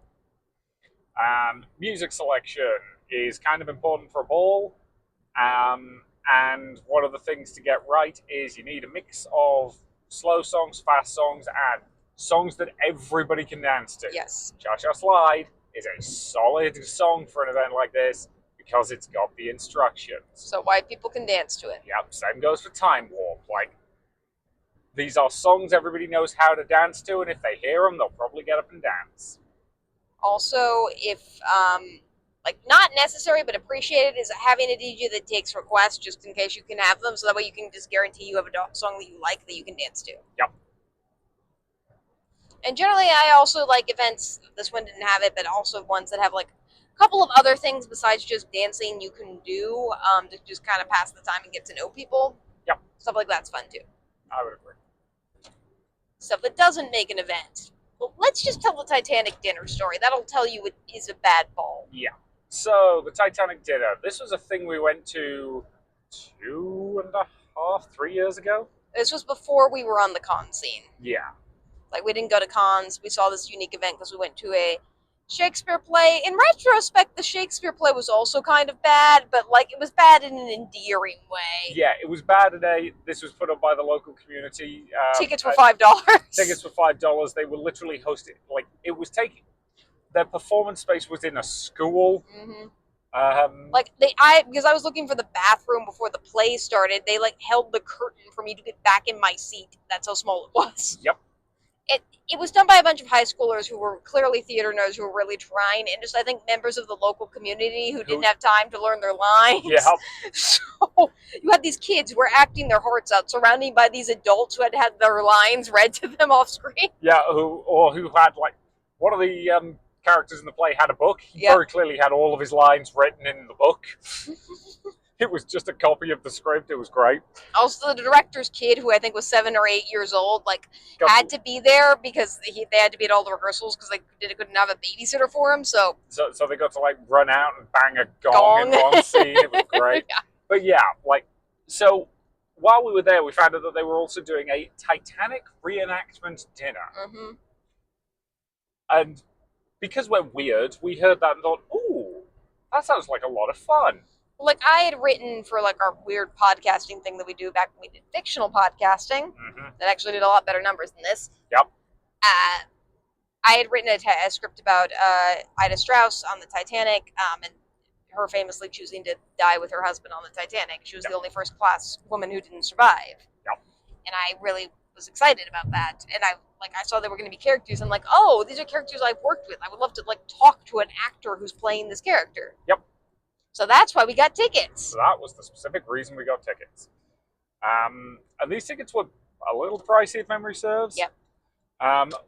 Music selection is kind of important for a ball. And one of the things to get right is you need a mix of slow songs, fast songs, and songs that everybody can dance to. Yes. Cha-Cha Slide is a solid song for an event like this because it's got the instructions. So white people can dance to it. Yep, same goes for Time Warp. Like, these are songs everybody knows how to dance to, and if they hear them, they'll probably get up and dance. Also, if like not necessary but appreciated is having a DJ that takes requests just in case you can have them, so that way you can just guarantee you have a song that you like that you can dance to. Yep. And generally, I also like events. This one didn't have it, but also ones that have like a couple of other things besides just dancing you can do to just kind of pass the time and get to know people. Yep. Stuff like that's fun too. I would agree. Stuff that doesn't make an event. Well, let's just tell the Titanic dinner story. That'll tell you it is a bad ball. Yeah. So, the Titanic dinner. This was a thing we went to 2.5, 3 years ago. This was before we were on the con scene. Yeah. Like, we didn't go to cons. We saw this unique event because we went to a Shakespeare play. In retrospect, the Shakespeare play was also kind of bad, but, like, it was bad in an endearing way. Yeah, it was bad today. This was put up by the local community. Tickets were $5. Tickets were $5. They were literally hosted. Like, it was taking... Their performance space was in a school. Mm-hmm. Because I was looking for the bathroom before the play started. They, like, held the curtain for me to get back in my seat. That's how small it was. Yep. It was done by a bunch of high schoolers who were clearly theater nerds who were really trying, and just, I think, members of the local community who didn't have time to learn their lines. Yeah. So you had these kids who were acting their hearts out, surrounded by these adults who had had their lines read to them off screen. Yeah, who had, like, one of the characters in the play had a book. He very clearly had all of his lines written in the book. It was just a copy of the script. It was great. Also, the director's kid, who I think was 7 or 8 years old, had to be there because they had to be at all the rehearsals because they couldn't have a babysitter for him. So they got to, like, run out and bang a gong. In one scene. It was great. Yeah. But yeah, so while we were there, we found out that they were also doing a Titanic reenactment dinner. Mm-hmm. And because we're weird, we heard that and thought, ooh, that sounds like a lot of fun. Like, I had written for, like, our weird podcasting thing that we do back when we did fictional podcasting, that actually did a lot better numbers than this. Yep. I had written a script about Ida Strauss on the Titanic, and her famously choosing to die with her husband on the Titanic. She was the only first-class woman who didn't survive. Yep. And I really was excited about that. And I saw there were going to be characters, and, like, oh, these are characters I've worked with. I would love to, like, talk to an actor who's playing this character. Yep. So that's why we got tickets. So that was the specific reason we got tickets. And these tickets were a little pricey, if memory serves. Yep.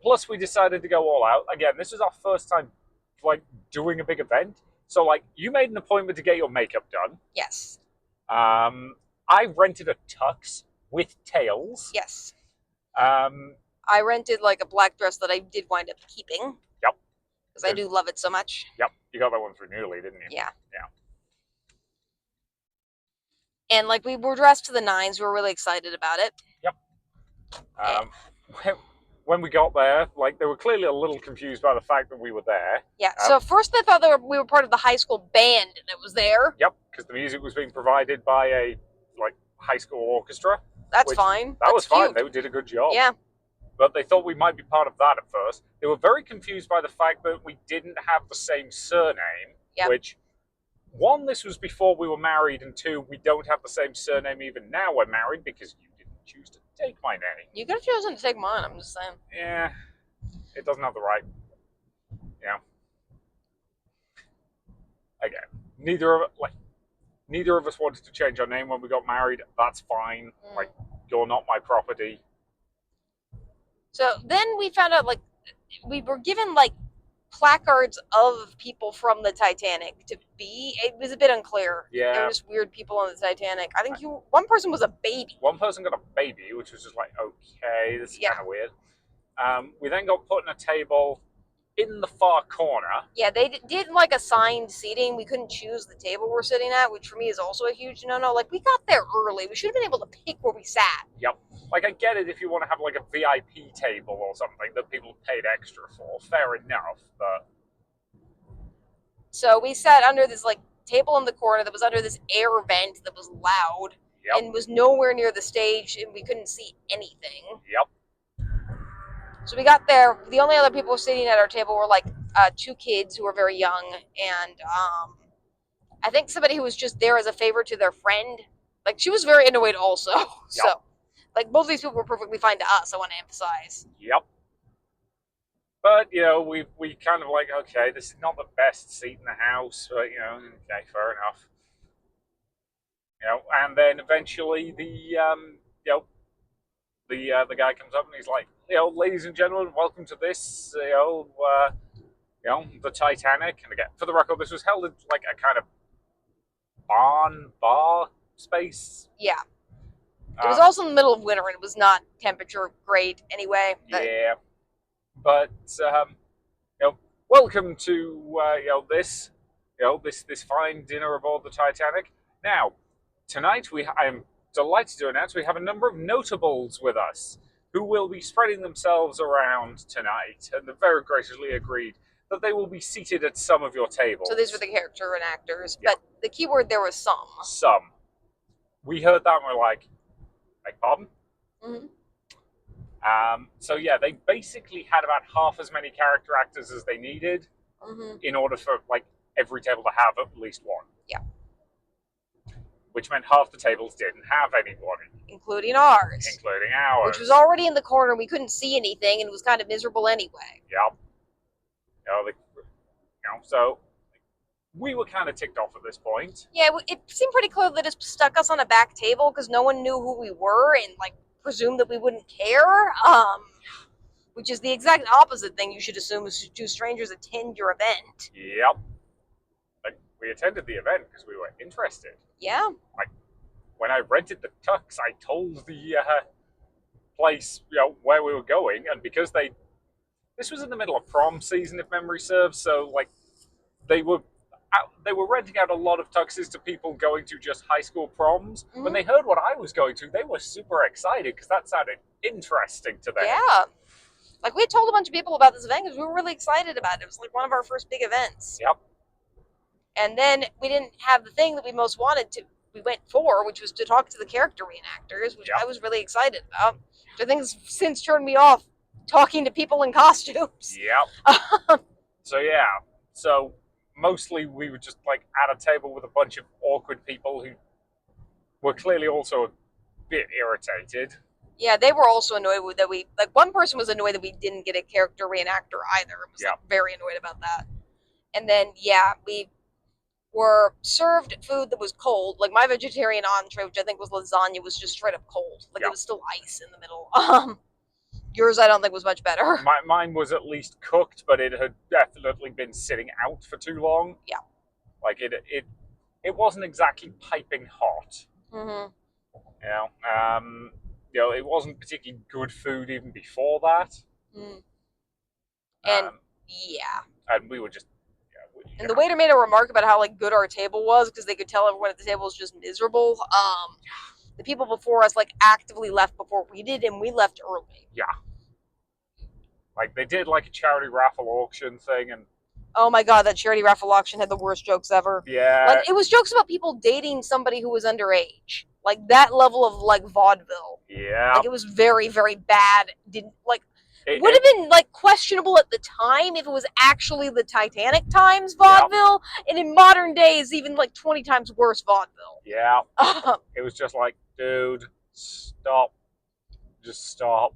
Plus, we decided to go all out. Again, this was our first time, like, doing a big event. So, like, you made an appointment to get your makeup done. Yes. I rented a tux with tails. Yes. I rented, like, a black dress that I did wind up keeping. Yep. Because I do love it so much. Yep. You got that one through Newly, didn't you? Yeah. Yeah. And, like, we were dressed to the nines. We were really excited about it. Yep. When we got there, like, they were clearly a little confused by the fact that we were there. Yeah. So first they thought we were part of the high school band that was there. Yep. Because the music was being provided by a, like, high school orchestra. That's fine. That was fine. Cute. They did a good job. Yeah. But they thought we might be part of that at first. They were very confused by the fact that we didn't have the same surname. Yep. Which, one, this was before we were married, and two, we don't have the same surname even now we're married because you didn't choose to take my name. You could have chosen to take mine, I'm just saying. Yeah. It doesn't have the right. Yeah. Again, neither of us wanted to change our name when we got married. That's fine. Like, you're not my property. So then we found out, like, we were given, like, placards of people from the Titanic to be. It was a bit unclear. Yeah. They were just weird people on the Titanic. I think one person was a baby. One person got a baby, which was just like, okay, this is kind of weird. We then got put on a table in the far corner. Yeah, they did like assigned seating. We couldn't choose the table we're sitting at, which for me is also a huge no-no. Like, we got there early. We should have been able to pick where we sat. Yep. Like, I get it if you want to have like a VIP table or something that people paid extra for. Fair enough, but So we sat under this like table in the corner that was under this air vent that was loud yep. and was nowhere near the stage, and we couldn't see anything. Yep. So we got there. The only other people sitting at our table were like two kids who were very young, and I think somebody who was just there as a favor to their friend. Like, she was very annoyed also. Yep. So, like, both of these people were perfectly fine to us, I want to emphasize. Yep. But, you know, we kind of like, okay, this is not the best seat in the house, but, you know, okay, fair enough. You know, and then eventually the guy comes up and he's like, you know, ladies and gentlemen, welcome to this, the Titanic. And again, for the record, this was held in like a kind of bar space. Yeah. It was also in the middle of winter, and it was not temperature great anyway. Yeah. But, welcome to, this fine dinner aboard the Titanic. Now, tonight I am delighted to announce we have a number of notables with us who will be spreading themselves around tonight, and they very graciously agreed that they will be seated at some of your tables. So these were the character and actors, yeah. But the key word there was some. Some. We heard that and we're like, pardon? Mm-hmm. So yeah, they basically had about half as many character actors as they needed in order for like every table to have at least one. Yeah. Which meant half the tables didn't have anybody. Including ours. Which was already in the corner. We couldn't see anything, and it was kind of miserable anyway. Yep. So we were kind of ticked off at this point. Yeah, it seemed pretty clear that it stuck us on a back table because no one knew who we were and like presumed that we wouldn't care. Which is the exact opposite thing you should assume as two strangers attend your event. Yep. Like, we attended the event because we were interested. Yeah. Like, when I rented the tux, I told the place, where we were going, and because this was in the middle of prom season, if memory serves, so like they were renting out a lot of tuxes to people going to just high school proms. Mm-hmm. When they heard what I was going to, they were super excited because that sounded interesting to them. Yeah. Like, we had told a bunch of people about this event because we were really excited about it. It was like one of our first big events. Yep. And then we didn't have the thing that we most wanted to. We went for, which was to talk to the character reenactors, which I was really excited about. Which I think has since turned me off talking to people in costumes. Yep. So mostly we were just like at a table with a bunch of awkward people who were clearly also a bit irritated. Yeah, they were also annoyed that one person was annoyed that we didn't get a character reenactor either. It was very annoyed about that. And then, we were served food that was cold. Like, my vegetarian entree, which I think was lasagna, was just straight up cold. Like, it was still ice in the middle. Yours, I don't think, was much better. Mine was at least cooked, but it had definitely been sitting out for too long. Yeah. Like, it wasn't exactly piping hot. Mm-hmm. It wasn't particularly good food even before that. Mm. And, And we were just... And the waiter made a remark about how, like, good our table was because they could tell everyone at the table was just miserable. The people before us, like, actively left before we did, and we left early. Yeah. Like, they did, like, a charity raffle auction thing, and... Oh my god, that charity raffle auction had the worst jokes ever. Yeah. Like, it was jokes about people dating somebody who was underage. Like, that level of, like, vaudeville. Yeah. Like, it was very, very bad. It would have been, like, questionable at the time if it was actually the Titanic times vaudeville, and in modern days, even, like, 20 times worse vaudeville. Yeah. It was just like, dude, stop. Just stop.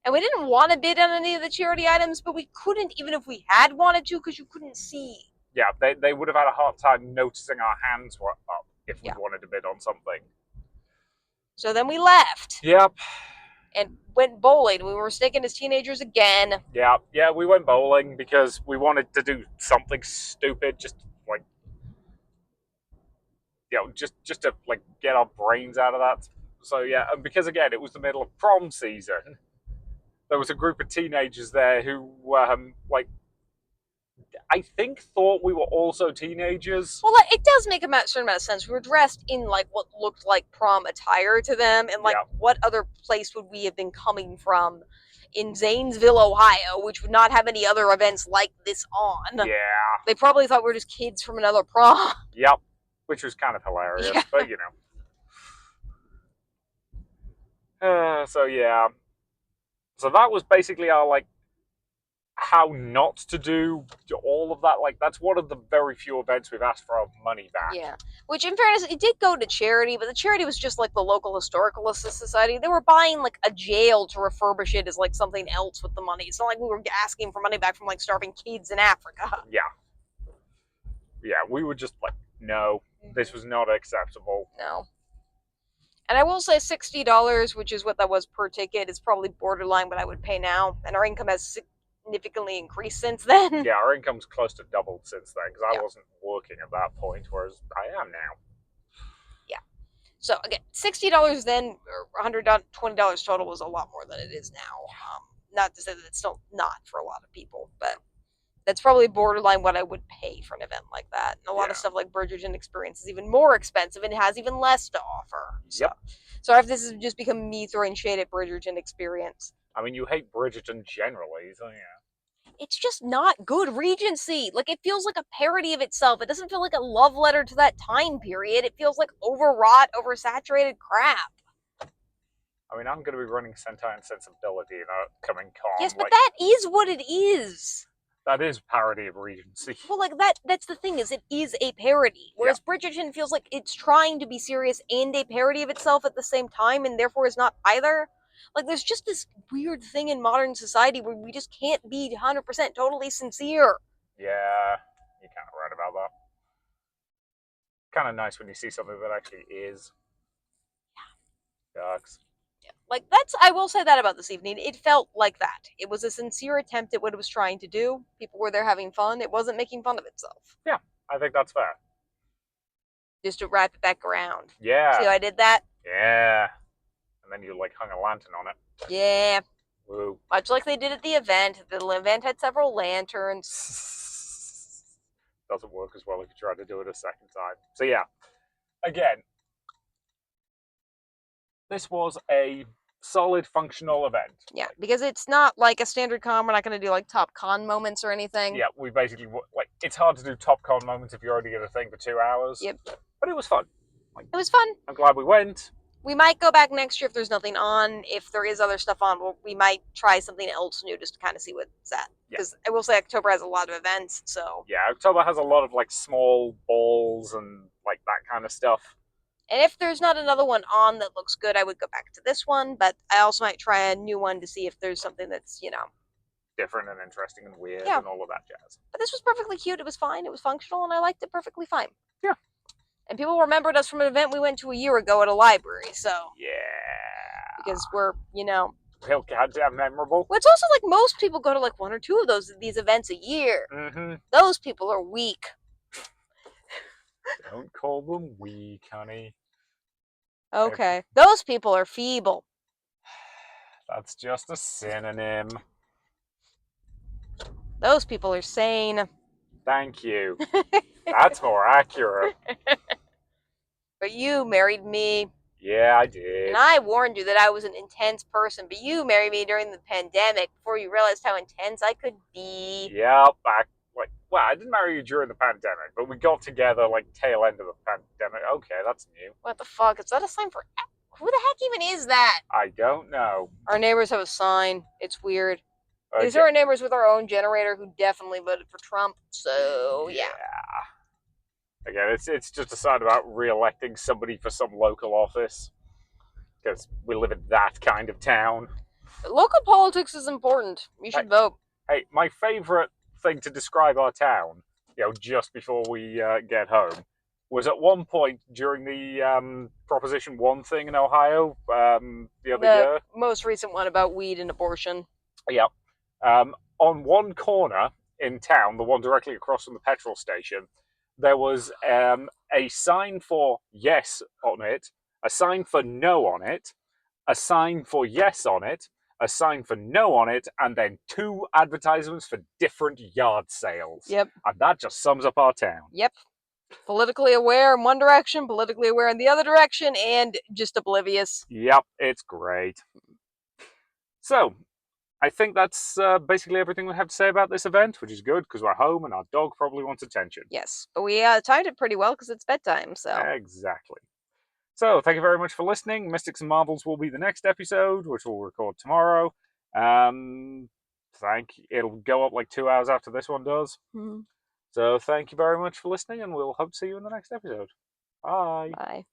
And we didn't want to bid on any of the charity items, but we couldn't even if we had wanted to because you couldn't see. Yeah, they would have had a hard time noticing our hands were up if we wanted to bid on something. So then we left. Yep. And went bowling. We were mistaken as teenagers again. Yeah, we went bowling because we wanted to do something stupid, just like, just to like get our brains out of that. So yeah, and because again it was the middle of prom season, there was a group of teenagers there who I think thought we were also teenagers. Well, it does make a certain amount of sense. We were dressed in like what looked like prom attire to them, and like Yeah. what other place would we have been coming from in Zanesville, Ohio, which would not have any other events like this on? Yeah. They probably thought we were just kids from another prom. Yep. Which was kind of hilarious, Yeah. but so yeah. So that was basically our like how not to do all of that. Like that's one of the very few events we've asked for our money back. Yeah. Which, in fairness, it did go to charity, but the charity was just like the local historical society. They were buying like a jail to refurbish it as like something else with the money. It's not like we were asking for money back from like starving kids in Africa. Yeah. Yeah, we were just like, no, this was not acceptable. No. And I will say $60, which is what that was per ticket, is probably borderline what I would pay now. And our income has significantly increased since then. Yeah, our income's close to doubled since then because Yeah. I wasn't working at that point, whereas I am now. Yeah. So again, $60 then, or $120 total was a lot more than it is now. Not to say that it's still not for a lot of people, but that's probably borderline what I would pay for an event like that. And a lot of Yeah. stuff like Bridgerton Experience is even more expensive and has even less to offer. Yep. So if this has just become me throwing shade at Bridgerton Experience. I mean, you hate Bridgerton generally, so yeah. It's just not good Regency. Like, it feels like a parody of itself. It doesn't feel like a love letter to that time period. It feels like overwrought, oversaturated crap. I mean, I'm going to be running Sentai and Sensibility in our coming con. Yes, but like, that is what it is. that is parody of Regency. Well, like, that's the thing, is it is a parody. Whereas Bridgerton feels like it's trying to be serious and a parody of itself at the same time, and therefore is not either. Like, there's just this weird thing in modern society where we just can't be 100% totally sincere. Yeah, you're kind of right about that. Kind of nice when you see something that actually is. Ducks. Yeah. Like, I will say that about this evening. It felt like that. It was a sincere attempt at what it was trying to do. People were there having fun. It wasn't making fun of itself. Yeah, I think that's fair. Just to wrap it back around. Yeah. See how I did that? Yeah. And then you like hung a lantern on it. Yeah. Woo. Much like they did at the event. The event had several lanterns. Doesn't work as well if you try to do it a second time. So yeah, again, this was a solid functional event. Yeah, because it's not like a standard con. We're not going to do like top con moments or anything. Yeah, we basically like it's hard to do top con moments if you already get a thing for 2 hours. Yep. But it was fun. Like, it was fun. I'm glad we went. We might go back next year if there's nothing on. If there is other stuff on, we might try something else new just to kind of see what's at. Because I will say October has a lot of events, so. Yeah, October has a lot of like small balls and like that kind of stuff. And if there's not another one on that looks good, I would go back to this one. But I also might try a new one to see if there's something that's, different and interesting and weird Yeah. and all of that jazz. But this was perfectly cute. It was fine. It was functional, and I liked it perfectly fine. Yeah. And people remembered us from an event we went to a year ago at a library, so. Yeah. Because we're, Real goddamn memorable. Well, it's also like most people go to like one or two of these events a year. Mm-hmm. Those people are weak. Don't call them weak, honey. Okay. Those people are feeble. That's just a synonym. Those people are sane. Thank you. That's more accurate. But you married me. Yeah, I did. And I warned you that I was an intense person, but you married me during the pandemic before you realized how intense I could be. Yeah, I didn't marry you during the pandemic, but we got together like tail end of the pandemic. Okay, that's new. What the fuck? Is that a sign for... Who the heck even is that? I don't know. Our neighbors have a sign. It's weird. Okay. These are our neighbors with our own generator who definitely voted for Trump, so yeah. Again, it's just a sign about re-electing somebody for some local office. Because we live in that kind of town. Local politics is important. You should vote. Hey, my favourite thing to describe our town, just before we get home, was at one point during the Proposition 1 thing in Ohio the other year. Most recent one about weed and abortion. Yeah. On one corner in town, the one directly across from the petrol station, there was a sign for yes on it, a sign for no on it, a sign for yes on it, a sign for no on it, and then 2 advertisements for different yard sales. Yep. And that just sums up our town. Yep. Politically aware in one direction, politically aware in the other direction, and just oblivious. Yep, it's great. So, I think that's basically everything we have to say about this event, which is good because we're home and our dog probably wants attention. Yes, but we timed it pretty well because it's bedtime, so. Exactly. So, thank you very much for listening. Mystics and Marvels will be the next episode, which we'll record tomorrow. It'll go up like 2 hours after this one does. Mm-hmm. So, thank you very much for listening, and we'll hope to see you in the next episode. Bye. Bye.